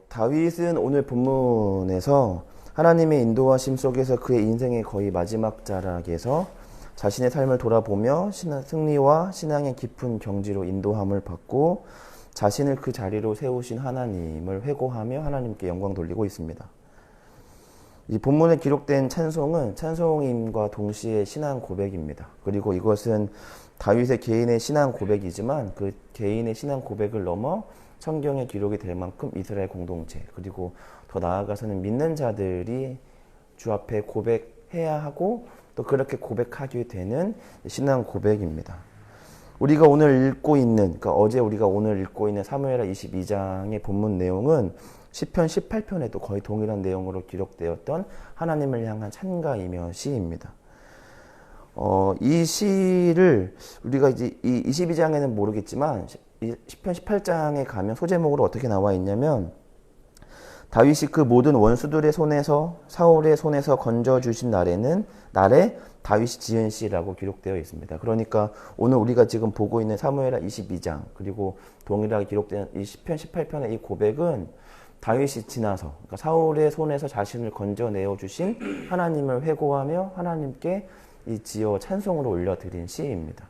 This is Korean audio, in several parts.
다윗은 오늘 본문에서 하나님의 인도하심 속에서 그의 인생의 거의 마지막 자락에서 자신의 삶을 돌아보며 승리와 신앙의 깊은 경지로 인도함을 받고 자신을 그 자리로 세우신 하나님을 회고하며 하나님께 영광 돌리고 있습니다. 이 본문에 기록된 찬송은 찬송임과 동시에 신앙 고백입니다. 그리고 이것은 다윗의 개인의 신앙 고백이지만 그 개인의 신앙 고백을 넘어 성경에 기록이 될 만큼 이스라엘 공동체, 그리고 더 나아가서는 믿는 자들이 주 앞에 고백해야 하고 또 그렇게 고백하게 되는 신앙 고백입니다. 우리가 오늘 읽고 있는, 그러니까 어제 우리가 오늘 읽고 있는 사무엘하 22장의 본문 내용은 시편 18편에도 거의 동일한 내용으로 기록되었던 하나님을 향한 찬가이며 시입니다. 이 시를 우리가 이제 이 22장에는 모르겠지만 시편 18장에 가면 소제목으로 어떻게 나와 있냐면, 다윗이 그 모든 원수들의 손에서 사울의 손에서 건져주신 날에 다윗이 지은 시라고 기록되어 있습니다. 그러니까 오늘 우리가 지금 보고 있는 사무엘하 22장 그리고 동일하게 기록된 이 시편 18편의 이 고백은 다윗이 지나서, 그러니까 사울의 손에서 자신을 건져내어 주신 하나님을 회고하며 하나님께 이 지어 찬송으로 올려드린 시입니다.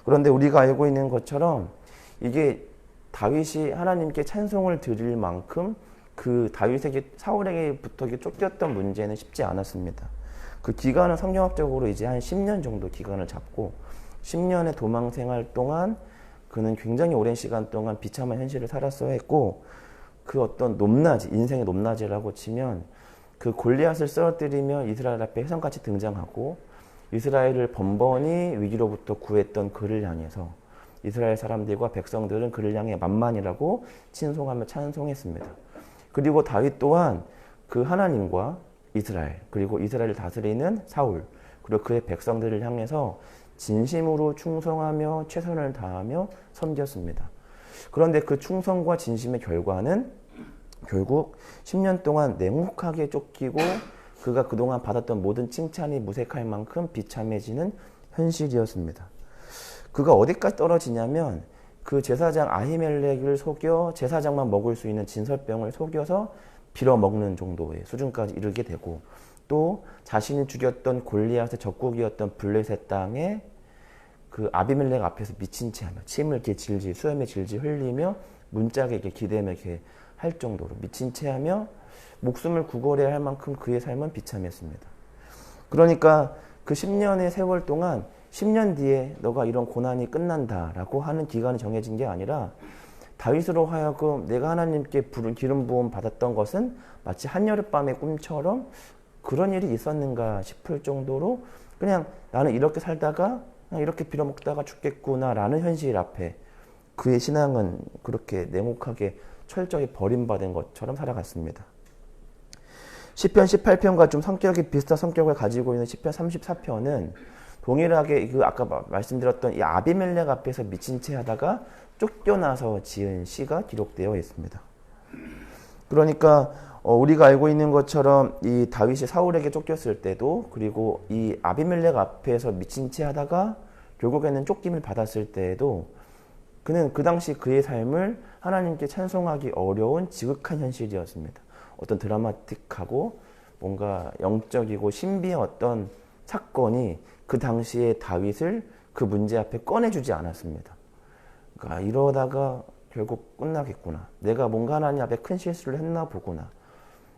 그런데 우리가 알고 있는 것처럼 이게 다윗이 하나님께 찬송을 드릴 만큼 그 다윗에게 사울에게부터 쫓겼던 문제는 쉽지 않았습니다. 그 기간은 성경학적으로 이제 한 10년 정도 기간을 잡고 10년의 도망 생활 동안 그는 굉장히 오랜 시간 동안 비참한 현실을 살았어야 했고, 그 어떤 높낮이, 인생의 높낮이라고 치면 그 골리앗을 쓰러뜨리며 이스라엘 앞에 혜성같이 등장하고 이스라엘을 번번이 위기로부터 구했던 그를 향해서 이스라엘 사람들과 백성들은 그를 향해 만만이라고 칭송하며 찬송했습니다. 그리고 다윗 또한 그 하나님과 이스라엘, 그리고 이스라엘을 다스리는 사울, 그리고 그의 백성들을 향해서 진심으로 충성하며 최선을 다하며 섬겼습니다. 그런데 그 충성과 진심의 결과는 결국 10년 동안 냉혹하게 쫓기고 그가 그동안 받았던 모든 칭찬이 무색할 만큼 비참해지는 현실이었습니다. 그가 어디까지 떨어지냐면 그 제사장 아히멜렉을 속여 제사장만 먹을 수 있는 진설병을 속여서 빌어먹는 정도의 수준까지 이르게 되고, 또 자신이 죽였던 골리앗의 적국이었던 블레셋 땅에 그 아비멜렉 앞에서 미친 채 하며 침을 이렇게 질질, 수염에 질질 흘리며 문짝에 이렇게 기대며 이렇게 할 정도로 미친 채 하며 목숨을 구걸해야 할 만큼 그의 삶은 비참했습니다. 그러니까 그 10년의 세월 동안 10년 뒤에 너가 이런 고난이 끝난다라고 하는 기간이 정해진 게 아니라 다윗으로 하여금 내가 하나님께 기름 부음 받았던 것은 마치 한여름밤의 꿈처럼 그런 일이 있었는가 싶을 정도로 그냥 나는 이렇게 살다가 그냥 이렇게 빌어먹다가 죽겠구나라는 현실 앞에 그의 신앙은 그렇게 냉혹하게 철저히 버림받은 것처럼 살아갔습니다. 시편 18편과 좀 성격이 비슷한 성격을 가지고 있는 시편 34편은 동일하게 그 아까 말씀드렸던 이 아비멜렉 앞에서 미친 채 하다가 쫓겨나서 지은 시가 기록되어 있습니다. 그러니까 우리가 알고 있는 것처럼 이 다윗이 사울에게 쫓겼을 때도, 그리고 이 아비멜렉 앞에서 미친 채 하다가 결국에는 쫓김을 받았을 때에도 그는 그 당시 그의 삶을 하나님께 찬송하기 어려운 지극한 현실이었습니다. 어떤 드라마틱하고 뭔가 영적이고 신비의 어떤 사건이 그 당시에 다윗을 그 문제 앞에 꺼내주지 않았습니다. 그러니까 이러다가 결국 끝나겠구나. 내가 뭔가 하나님 앞에 큰 실수를 했나 보구나.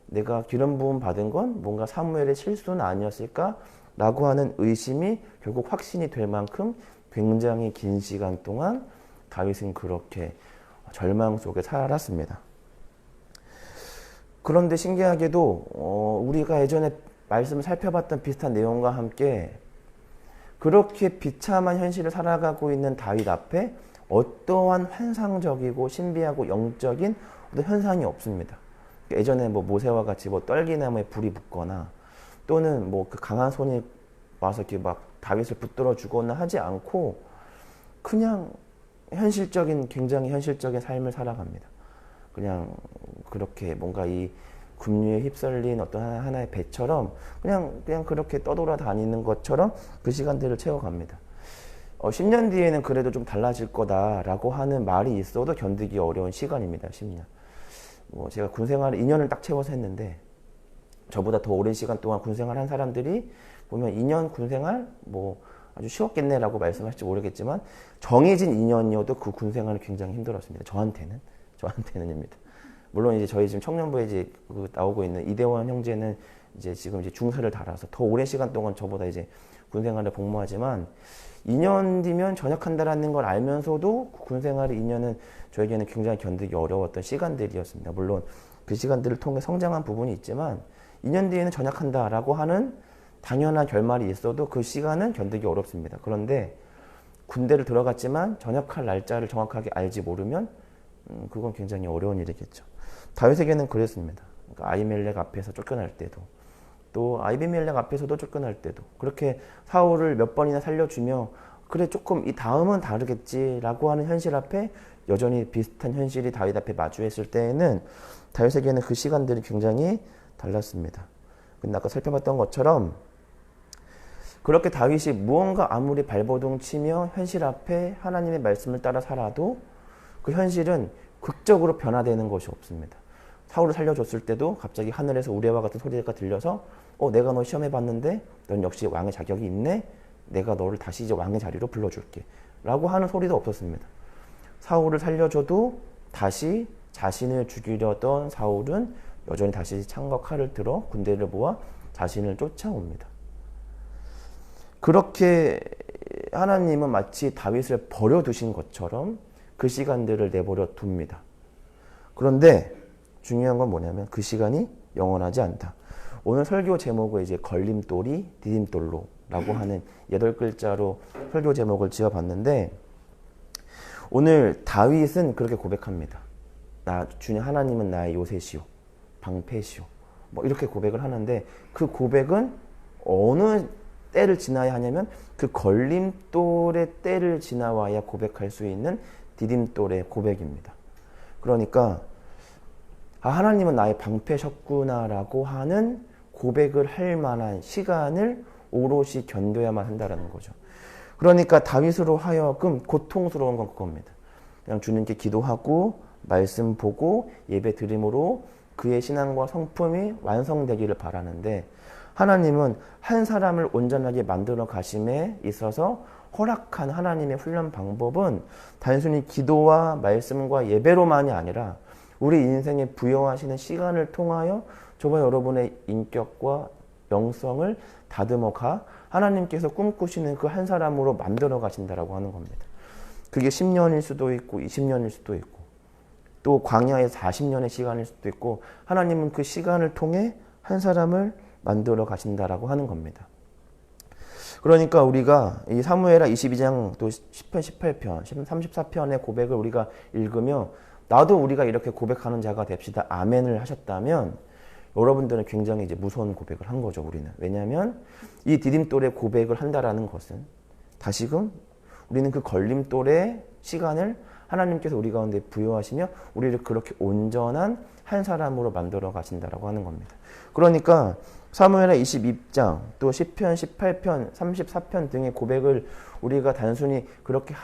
내가 기름 부음 받은 건 뭔가 사무엘의 실수는 아니었을까라고 하는 의심이 결국 확신이 될 만큼 굉장히 긴 시간 동안 다윗은 그렇게 절망 속에 살았습니다. 그런데 신기하게도 우리가 예전에 말씀을 살펴봤던 비슷한 내용과 함께 그렇게 비참한 현실을 살아가고 있는 다윗 앞에 어떠한 환상적이고 신비하고 영적인 어떤 현상이 없습니다. 예전에 뭐 모세와 같이 뭐 떨기나무에 불이 붙거나 또는 뭐 그 강한 손이 와서 이렇게 막 다윗을 붙들어 주거나 하지 않고 그냥 굉장히 현실적인 삶을 살아갑니다. 그냥 그렇게 뭔가 이 급류에 휩쓸린 어떤 하나의 배처럼 그냥 그렇게 떠돌아다니는 것처럼 그 시간들을 채워갑니다. 10년 뒤에는 그래도 좀 달라질 거다라고 하는 말이 있어도 견디기 어려운 시간입니다. 10년. 뭐 제가 군 생활을 2년을 딱 채워서 했는데 저보다 더 오랜 시간 동안 군 생활 한 사람들이 보면 2년 군 생활 뭐 아주 쉬웠겠네라고 말씀하실지 모르겠지만 정해진 2년이어도 그 군 생활은 굉장히 힘들었습니다. 저한테는입니다. 물론 이제 저희 지금 청년부에 이제 나오고 있는 이대원 형제는 이제 지금 이제 중사를 달아서 더 오랜 시간 동안 저보다 이제 군 생활을 복무하지만 2년 뒤면 전역한다라는 걸 알면서도 군 생활의 2년은 저에게는 굉장히 견디기 어려웠던 시간들이었습니다. 물론 그 시간들을 통해 성장한 부분이 있지만 2년 뒤에는 전역한다라고 하는 당연한 결말이 있어도 그 시간은 견디기 어렵습니다. 그런데 군대를 들어갔지만 전역할 날짜를 정확하게 알지 모르면 그건 굉장히 어려운 일이겠죠. 다윗에게는 그랬습니다. 그러니까 아히멜렉 앞에서 쫓겨날 때도 또 아비멜렉 앞에서도 쫓겨날 때도 그렇게 사울을 몇 번이나 살려주며 그래 조금 이 다음은 다르겠지라고 하는 현실 앞에 여전히 비슷한 현실이 다윗 앞에 마주했을 때에는 다윗에게는 그 시간들이 굉장히 달랐습니다. 근데 아까 살펴봤던 것처럼 그렇게 다윗이 무언가 아무리 발버둥 치며 현실 앞에 하나님의 말씀을 따라 살아도 그 현실은 극적으로 변화되는 것이 없습니다. 사울을 살려줬을 때도 갑자기 하늘에서 우레와 같은 소리가 들려서 내가 너 시험해봤는데 넌 역시 왕의 자격이 있네. 내가 너를 다시 이제 왕의 자리로 불러줄게. 라고 하는 소리도 없었습니다. 사울을 살려줘도 다시 자신을 죽이려던 사울은 여전히 다시 창과 칼을 들어 군대를 모아 자신을 쫓아옵니다. 그렇게 하나님은 마치 다윗을 버려두신 것처럼 그 시간들을 내버려 둡니다. 그런데 중요한 건 뭐냐면 그 시간이 영원하지 않다. 오늘 설교 제목을 이제 걸림돌이 디딤돌로 라고 하는 8글자로 설교 제목을 지어봤는데 오늘 다윗은 그렇게 고백합니다. 주님 하나님은 나의 요새시오, 방패시오. 뭐 이렇게 고백을 하는데 그 고백은 어느 때를 지나야 하냐면 그 걸림돌의 때를 지나와야 고백할 수 있는 디딤돌의 고백입니다. 그러니까 하나님은 나의 방패셨구나라고 하는 고백을 할 만한 시간을 오롯이 견뎌야만 한다는 거죠. 그러니까 다윗으로 하여금 고통스러운 건 그겁니다. 그냥 주님께 기도하고 말씀 보고 예배 드림으로 그의 신앙과 성품이 완성되기를 바라는데 하나님은 한 사람을 온전하게 만들어 가심에 있어서 허락한 하나님의 훈련 방법은 단순히 기도와 말씀과 예배로만이 아니라 우리 인생에 부여하시는 시간을 통하여 저와 여러분의 인격과 영성을 다듬어가 하나님께서 꿈꾸시는 그 한 사람으로 만들어 가신다라고 하는 겁니다. 그게 10년일 수도 있고 20년일 수도 있고 또 광야의 40년의 시간일 수도 있고 하나님은 그 시간을 통해 한 사람을 만들어 가신다라고 하는 겁니다. 그러니까 우리가 이 사무엘하 22장 또 10편, 18편, 34편의 고백을 우리가 읽으며 나도 우리가 이렇게 고백하는 자가 됩시다. 아멘을 하셨다면 여러분들은 굉장히 이제 무서운 고백을 한 거죠, 우리는. 왜냐하면 이 디딤돌의 고백을 한다라는 것은 다시금 우리는 그 걸림돌의 시간을 하나님께서 우리 가운데 부여하시며 우리를 그렇게 온전한 한 사람으로 만들어 가신다라고 하는 겁니다. 그러니까 사무엘하 22장 또 10편, 18편, 34편 등의 고백을 우리가 단순히 그렇게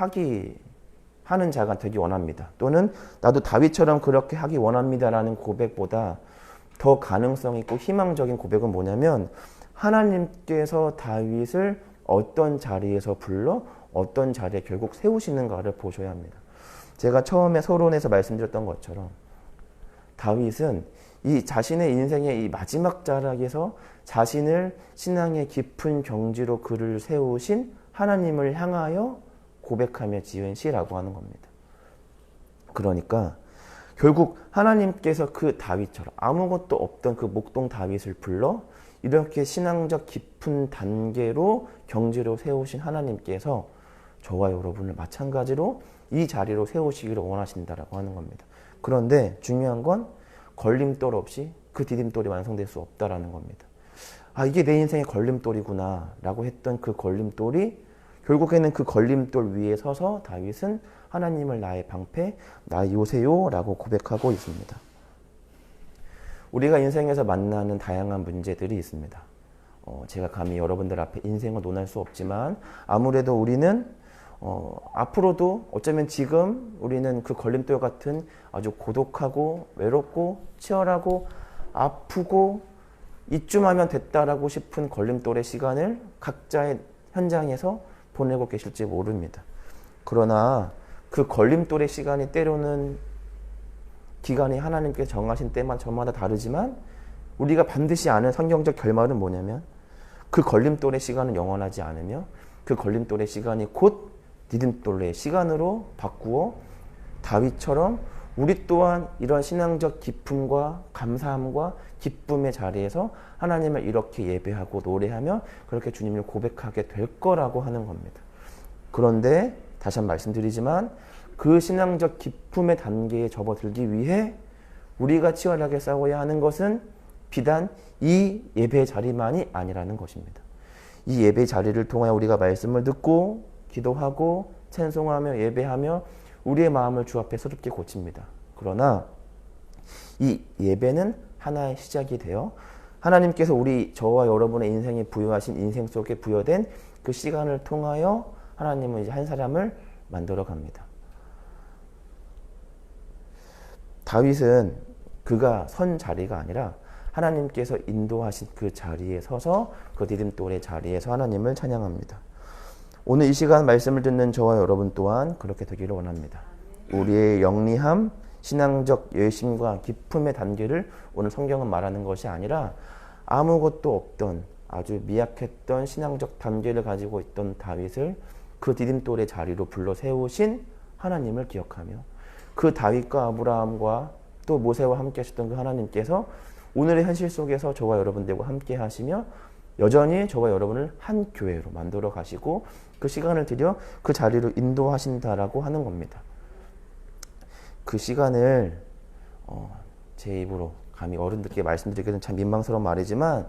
하는 자가 되기 원합니다. 또는 나도 다윗처럼 그렇게 하기 원합니다라는 고백보다 더 가능성 있고 희망적인 고백은 뭐냐면 하나님께서 다윗을 어떤 자리에서 불러 어떤 자리에 결국 세우시는가를 보셔야 합니다. 제가 처음에 서론에서 말씀드렸던 것처럼 다윗은 이 자신의 인생의 이 마지막 자락에서 자신을 신앙의 깊은 경지로 그를 세우신 하나님을 향하여 고백하며 지은 시라고 하는 겁니다. 그러니까 결국 하나님께서 그 다윗처럼 아무것도 없던 그 목동 다윗을 불러 이렇게 신앙적 깊은 단계로 경지로 세우신 하나님께서 저와 여러분을 마찬가지로 이 자리로 세우시기를 원하신다라고 하는 겁니다. 그런데 중요한 건 걸림돌 없이 그 디딤돌이 완성될 수 없다라는 겁니다. 이게 내 인생의 걸림돌이구나 라고 했던 그 걸림돌이 결국에는 그 걸림돌 위에 서서 다윗은 하나님을 나의 방패, 나의 요새요 라고 고백하고 있습니다. 우리가 인생에서 만나는 다양한 문제들이 있습니다. 제가 감히 여러분들 앞에 인생을 논할 수 없지만 아무래도 우리는 앞으로도 어쩌면 지금 우리는 그 걸림돌 같은 아주 고독하고 외롭고 치열하고 아프고 이쯤 하면 됐다라고 싶은 걸림돌의 시간을 각자의 현장에서 보내고 계실지 모릅니다. 그러나 그 걸림돌의 시간이 때로는 기간이 하나님께서 정하신 때만 저마다 다르지만 우리가 반드시 아는 성경적 결말은 뭐냐면 그 걸림돌의 시간은 영원하지 않으며 그 걸림돌의 시간이 곧 디딤돌의 시간으로 바꾸어 다윗처럼 우리 또한 이런 신앙적 기쁨과 감사함과 기쁨의 자리에서 하나님을 이렇게 예배하고 노래하며 그렇게 주님을 고백하게 될 거라고 하는 겁니다. 그런데 다시 한번 말씀드리지만 그 신앙적 기쁨의 단계에 접어들기 위해 우리가 치열하게 싸워야 하는 것은 비단 이 예배 자리만이 아니라는 것입니다. 이 예배 자리를 통하여 우리가 말씀을 듣고 기도하고 찬송하며 예배하며 우리의 마음을 주 앞에 새롭게 고칩니다. 그러나 이 예배는 하나의 시작이 되어 하나님께서 저와 여러분의 인생에 부여하신 인생 속에 부여된 그 시간을 통하여 하나님은 이제 한 사람을 만들어 갑니다. 다윗은 그가 선 자리가 아니라 하나님께서 인도하신 그 자리에 서서 그 디딤돌의 자리에서 하나님을 찬양합니다. 오늘 이 시간 말씀을 듣는 저와 여러분 또한 그렇게 되기를 원합니다. 우리의 영리함, 신앙적 열심과 기쁨의 단계를 오늘 성경은 말하는 것이 아니라 아무것도 없던 아주 미약했던 신앙적 단계를 가지고 있던 다윗을 그 디딤돌의 자리로 불러 세우신 하나님을 기억하며 그 다윗과 아브라함과 또 모세와 함께 하셨던 그 하나님께서 오늘의 현실 속에서 저와 여러분들과 함께 하시며 여전히 저와 여러분을 한 교회로 만들어 가시고 그 시간을 들여 그 자리로 인도하신다라고 하는 겁니다. 그 시간을 제 입으로 감히 어른들께 말씀드리기는 참 민망스러운 말이지만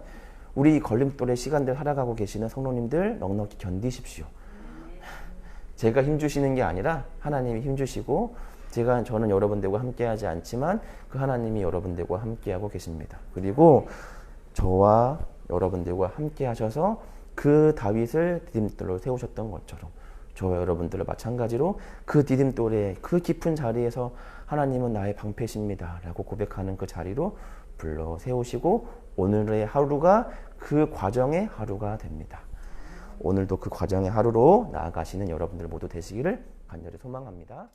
우리 걸림돌의 시간들 살아가고 계시는 성도님들 넉넉히 견디십시오. 제가 힘주시는 게 아니라 하나님이 힘주시고 저는 여러분들과 함께하지 않지만 그 하나님이 여러분들과 함께하고 계십니다. 그리고 저와 여러분들과 함께하셔서 그 다윗을 디딤돌로 세우셨던 것처럼 저와 여러분들을 마찬가지로 그 디딤돌의 그 깊은 자리에서 하나님은 나의 방패십니다 라고 고백하는 그 자리로 불러 세우시고 오늘의 하루가 그 과정의 하루가 됩니다. 오늘도 그 과정의 하루로 나아가시는 여러분들 모두 되시기를 간절히 소망합니다.